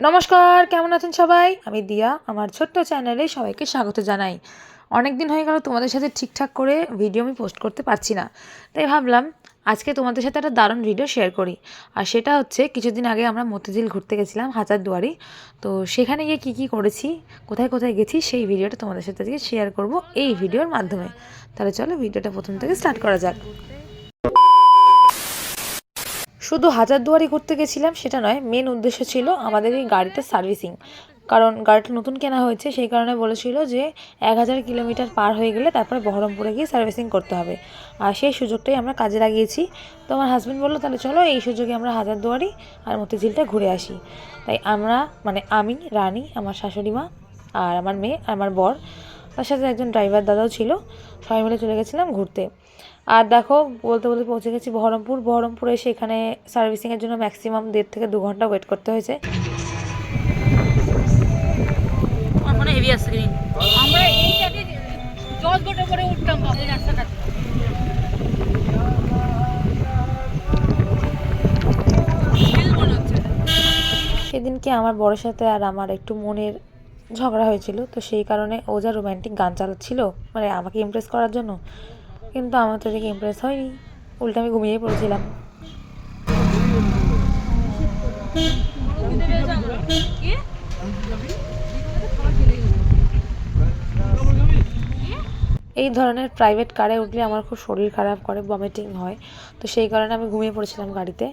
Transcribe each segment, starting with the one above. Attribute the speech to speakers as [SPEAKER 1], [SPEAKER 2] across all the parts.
[SPEAKER 1] নমস্কার, কেমন আছেন সবাই? আমি দিয়া আমার ছোট্ট চ্যানেলে সবাইকে স্বাগত জানাই। অনেক দিন হয়ে গেল তোমাদের সাথে ঠিকঠাক করে ভিডিও আমি পোস্ট করতে পারছি না, তাই ভাবলাম আজকে তোমাদের সাথে একটা দারুণ ভিডিও শেয়ার করি। আর সেটা হচ্ছে কিছুদিন আগে আমরা মতিঝিল ঘুরতে গেছিলাম হাজারদুয়ারি। তো সেখানে গিয়ে কী কী করেছি, কোথায় কোথায় গেছি, সেই ভিডিওটা তোমাদের সাথে আজকে শেয়ার করব এই ভিডিওর মাধ্যমে। তাহলে চলো ভিডিওটা প্রথম থেকে স্টার্ট করা যাক। শুধু হাজারদুয়ারি ঘুরতে গেছিলাম সেটা নয়, মেন উদ্দেশ্য ছিল আমাদের এই গাড়িটা সার্ভিসিং। কারণ গাড়িটা নতুন কেনা হয়েছে, সেই কারণে বলেছিল যে 1000 কিলোমিটার পার হয়ে গেলে তারপরে বহরমপুরে গিয়ে সার্ভিসিং করতে হবে। আর সেই সুযোগটাই আমরা কাজে লাগিয়েছি। তো আমার হাজব্যান্ড বললো তাহলে চলো এই সুযোগে আমরা হাজারদুয়ারি আর মতিঝিলটা ঘুরে আসি। তাই আমরা আমি, রানী, আমার শাশুড়ি মা আর আমার মেয়ে আর আমার বর, তার সাথে একজন ড্রাইভার দাদাও ছিল, সবাই মিলে চলে গেছিলাম ঘুরতে। আর দেখো বলতে বলতে পৌঁছে গেছি বহরমপুরে এসে এখানে সার্ভিসিংয়ের জন্য ম্যাক্সিমাম 1.5 থেকে 2 ঘন্টা ওয়েট করতে হয়েছে।
[SPEAKER 2] আমরা এইটাতে জলগোটা করে উঠতাম এই রাস্তাটা।
[SPEAKER 1] সেদিনকে আমার বড়ের সাথে আর আমার একটু মনের ঝগড়া হয়েছিল, তো সেই কারণে ও যা রোম্যান্টিক গান চালাচ্ছিল মানে আমাকে ইমপ্রেস করার জন্য, কিন্তু আমার তো দেখে ইমপ্রেস হয়নি, উল্টে আমি ঘুমিয়েই পড়েছিলাম। এই ধরনের প্রাইভেট কারে উঠলে আমার খুব শরীর খারাপ করে, ভমিটিং হয়। তো সেই কারণে আমি ঘুমিয়ে পড়েছিলাম গাড়িতে।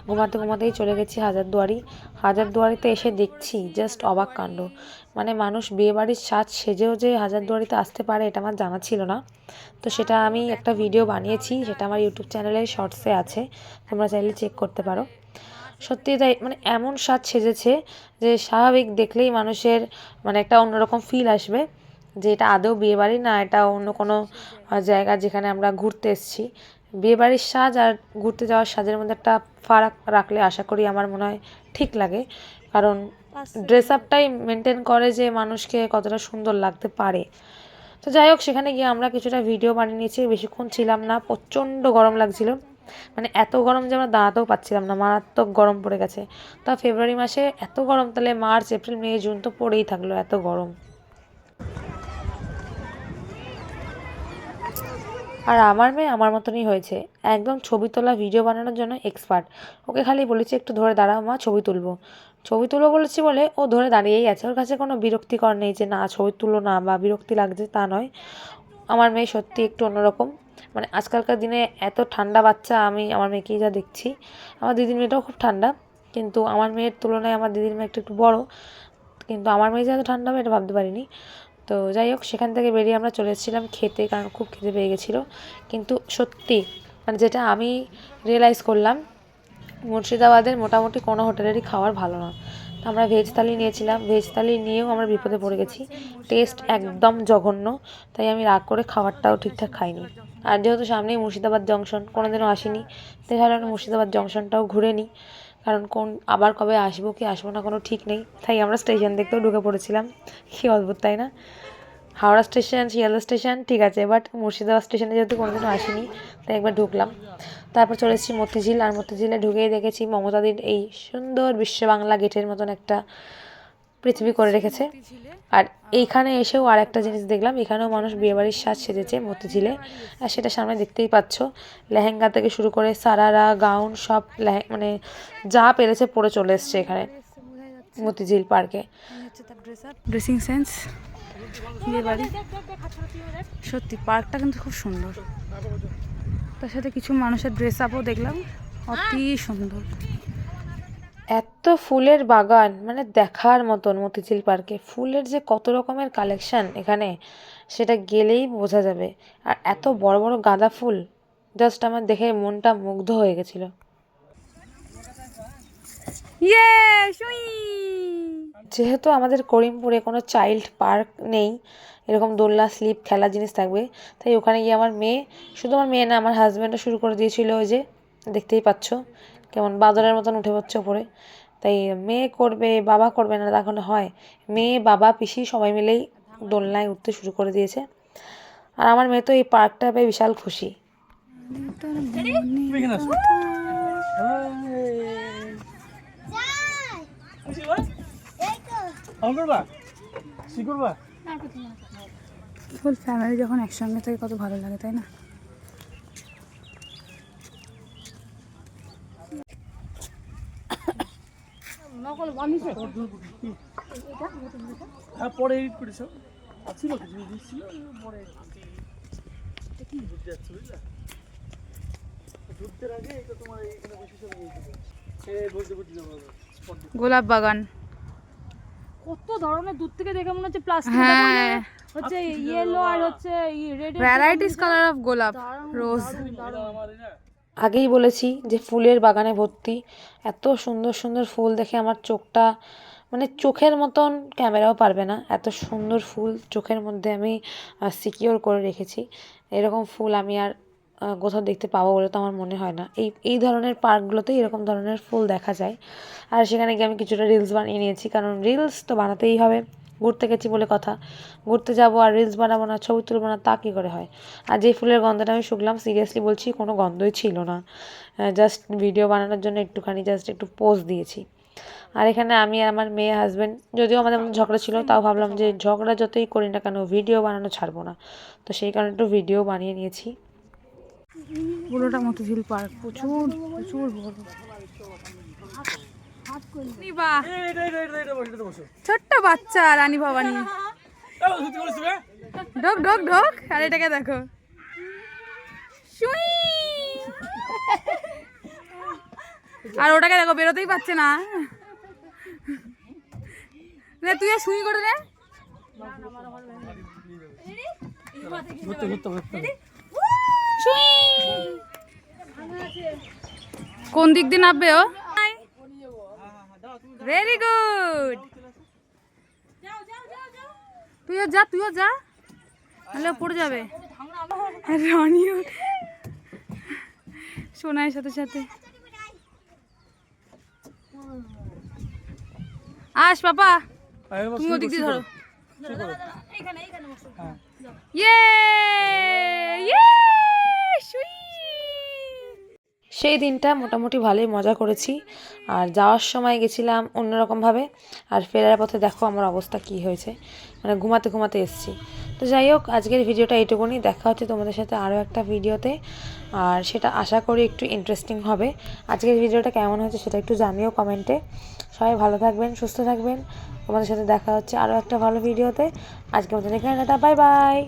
[SPEAKER 1] ঘুমাতেই চলে গেছি হাজারদুয়ারিতে এসে দেখছি জাস্ট অবাক কাণ্ড। মানে মানুষ বিয়েবাড়ির সাজ সেজেও যে হাজারদুয়ারিতে আসতে পারে এটা আমার জানা ছিল না। তো সেটা আমি একটা ভিডিও বানিয়েছি, সেটা আমার ইউটিউব চ্যানেলে শর্টসে আছে, তোমরা চাইলে চেক করতে পারো। সত্যি তাই, মানে এমন সাজ সেজেছে যে স্বাভাবিক দেখলেই মানুষের মানে একটা অন্যরকম ফিল আসবে যে এটা আদৌ বিয়েবাড়ি না এটা অন্য কোনো জায়গা যেখানে আমরা ঘুরতে এসেছি। বিয়েবাড়ির সাজ আর ঘুরতে যাওয়ার সাজের মধ্যে একটা ফারাক রাখলে আশা করি আমার মনে হয় ঠিক লাগে, কারণ ড্রেস আপটাই মেনটেন করে যে মানুষকে কতটা সুন্দর লাগতে পারে। তো যাই হোক, সেখানে গিয়ে আমরা কিছুটা ভিডিও বানিয়ে নিয়েছি, বেশিক্ষণ ছিলাম না, প্রচণ্ড গরম লাগছিল। মানে এত গরম যে আমরা দাঁড়াতেও পাচ্ছিলাম না, মারাত্মক গরম পড়ে গেছে। তা ফেব্রুয়ারি মাসে এত গরম, তাহলে মার্চ, এপ্রিল, মে, জুন তো পড়েই থাকলো এত গরম। আর আমার মেয়ে আমার মতনই হয়েছে, একদম ছবি তোলা ভিডিও বানানোর জন্য এক্সপার্ট। ওকে খালি বলেছি একটু ধরে দাঁড়াও মা, ছবি তুলবো বলেছি বলে ও ধরে দাঁড়িয়েই আছে। ওর কাছে কোনো বিরক্তিকর নেই যে না ছবি তুলো না বা বিরক্তি লাগছে, তা নয়। আমার মেয়ে সত্যি একটু অন্যরকম। মানে আজকালকার দিনে এত ঠান্ডা বাচ্চা, আমি আমার মেয়েকেই যা দেখছি। আমার দিদির মেয়েটাও খুব ঠান্ডা, কিন্তু আমার মেয়ের তুলনায় আমার দিদির মেয়ে একটু বড়, কিন্তু আমার মেয়ে যে এত ঠান্ডা হবে এটা ভাবতে পারিনি। তো যাই হোক, সেখান থেকে বেরিয়ে আমরা চলে এসেছিলাম খেতে, কারণ খুব খিদে পেয়ে গেছিলো। কিন্তু সত্যি মানে যেটা আমি রিয়েলাইজ করলাম, মুর্শিদাবাদের মোটামুটি কোনো হোটেলেরই খাবার ভালো না। তো আমরা ভেজ থালি নিয়েছিলাম, ভেজ থালি নিয়েও আমরা বিপদে পড়ে গেছি, টেস্ট একদম জঘন্য। তাই আমি রাগ করে খাবারটাও ঠিকঠাক খাইনি। আর যেহেতু সামনেই মুর্শিদাবাদ জংশন, কোনো দিনও আসিনি, তাই ভাবলাম মুর্শিদাবাদ জংশনটাও ঘুরে নিই, কারণ আবার কবে আসবো কি আসবো না কোনো ঠিক নেই। তাই আমরা স্টেশন দেখতেও ঢুকে পড়েছিলাম। কী অদ্ভুত তাই না? হাওড়া স্টেশন, শিয়ালদা স্টেশন ঠিক আছে, বাট মুর্শিদাবাদ স্টেশনে যেহেতু কোনোদিনও আসিনি, তাই একবার ঢুকলাম। তারপর চলে এসেছি মতিঝিল, আর মতিঝিলে ঢুকেই দেখেছি মমতাদির এই সুন্দর বিশ্ব বাংলা গেটের মতন একটা পৃথিবী করে রেখেছে। আর এইখানে এসেও আর একটা জিনিস দেখলাম, এখানেও মানুষ বিয়েবাড়ির সাজ সেজেছে মতিঝিলে। আর সেটা সামনে দেখতেই পাচ্ছ, লেহেঙ্গা থেকে শুরু করে সারারা, গাউন, সব মানে যা পেরেছে পরে চলে এসছে এখানে মতিঝিল পার্কে।
[SPEAKER 2] ড্রেসিং সেন্স বিয়েবাড়ি, সত্যি পার্কটা কিন্তু খুব সুন্দর। তার সাথে কিছু মানুষের ড্রেস আপও দেখলাম, অতি সুন্দর।
[SPEAKER 1] এত ফুলের বাগান, মানে দেখার মতন। মতিঝিল পার্কে ফুলের যে কত রকমের কালেকশন এখানে, সেটা গেলেই বোঝা যাবে। আর এত বড় বড় গাঁদা ফুল, জাস্ট আমার দেখে মনটা মুগ্ধ হয়ে গেছিলো। যেহেতু আমাদের করিমপুরে কোনো চাইল্ড পার্ক নেই, এরকম দোলনা, স্লিপ, খেলার জিনিস থাকবে, তাই ওখানে গিয়ে আমার মেয়ে, শুধু আমার মেয়ে না আমার হাজব্যান্ডও শুরু করে দিয়েছিল। ওই যে দেখতেই পাচ্ছ কেমন বাদরের মতন উঠে পড়ছে ওপরে। তাই মেয়ে করবে, বাবা করবে না, তখন হয় মেয়ে, বাবা, পিসি সবাই মিলেই দোলনায় উঠতে শুরু করে দিয়েছে। আর আমার মেয়ে তো এই পার্কটা পেয়ে বিশাল খুশি।
[SPEAKER 2] ফুল ফ্যামিলি যখন একসঙ্গে থাকে কত ভালো লাগে, তাই না?
[SPEAKER 3] হ্যাঁ পরে এডিট করেছ ছিল কিছু ছিল পরে ঘুরতে যাচ্ছে বুঝলা ঘুরতে আগে এটা তোমার এইখানে বসে চলে গিয়েছিল সে বলতে বলতে যাবো
[SPEAKER 2] গোলাপ বাগান
[SPEAKER 4] কত ধরনের দূর থেকে দেখে মনে হচ্ছে প্লাস্টিক
[SPEAKER 2] হ্যাঁ
[SPEAKER 4] হচ্ছে ইয়েলো আর হচ্ছে রেড
[SPEAKER 2] ভ্যারাইটিস কালার অফ গোলাপ রোজ।
[SPEAKER 1] আগেই বলেছি যে ফুলের বাগানে ভর্তি, এত সুন্দর সুন্দর ফুল দেখে আমার চোখটা মানে চোখের মতন ক্যামেরাও পারবে না, এত সুন্দর ফুল চোখের মধ্যে আমি সিকিওর করে রেখেছি। এরকম ফুল আমি আর কোথাও দেখতে পাবো বলে তো আমার মনে হয় না। এই ধরনের পার্কগুলোতে এরকম ধরনের ফুল দেখা যায়। আর সেখানে গিয়ে আমি কিছুটা রিলস বানিয়ে নিয়েছি, কারণ রিলস তো বানাতেই হবে, ঘুরতে গেছি বলে কথা, ঘুরতে যাবো আর রিলস বানাবো না, ছবি তুলবো না, তা কী করে হয়। আর যেই ফুলের গন্ধটা আমি শুকলাম, সিরিয়াসলি বলছি কোনো গন্ধই ছিল না, জাস্ট ভিডিও বানানোর জন্য একটুখানি জাস্ট একটু পোজ দিয়েছি। আর এখানে আমি আর আমার মেয়ে হাজব্যান্ড, যদিও আমাদের মধ্যে ঝগড়া ছিল, তাও ভাবলাম যে ঝগড়া যতই করি না কেন ভিডিও বানানো ছাড়বো না, তো সেই কারণে একটু ভিডিও বানিয়ে নিয়েছি।
[SPEAKER 2] পুরোটা মতিঝিল পার্ক প্রচুর প্রচুর বড়। বাহ, ছোট্ট বাচ্চা রানী ভবানী, ঢোক ঢোক ঢোক। আর এটাকে দেখো, সুই। আর ওটাকে দেখো, বেরোতেই পারছে না। তুইও সুই করে রে। কোন দিক দিয়ে নামবে ও? ভেরি গুড, তুইও যা, তুইও যা, নাহলে পড়ে যাবে। রনিও সোনাইয়ের সাথে সাথে আস পাপা, তুমি ওদিক দিয়ে ধরো। ইয়ে ইয়ে সুই।
[SPEAKER 1] সেই দিনটা মোটামুটি ভালোই মজা করেছি। আর যাওয়ার সময় গেছিলাম অন্যরকমভাবে, আর ফেরার পথে দেখো আমার অবস্থা কি হয়েছে, মানে ঘুমাতে ঘুমাতে এসেছি। তো যাই হোক, আজকের ভিডিওটা এইটুকুনি, দেখা হচ্ছে তোমাদের সাথে আরও একটা ভিডিওতে, আর সেটা আশা করি একটু ইন্টারেস্টিং হবে। আজকের ভিডিওটা কেমন হয়েছে সেটা একটু জানিও কমেন্টে। সবাই ভালো থাকবেন, সুস্থ থাকবেন, তোমাদের সাথে দেখা হচ্ছে আরও একটা ভালো ভিডিওতে। আজকের মতো এখানে টাটা, বাই বাই।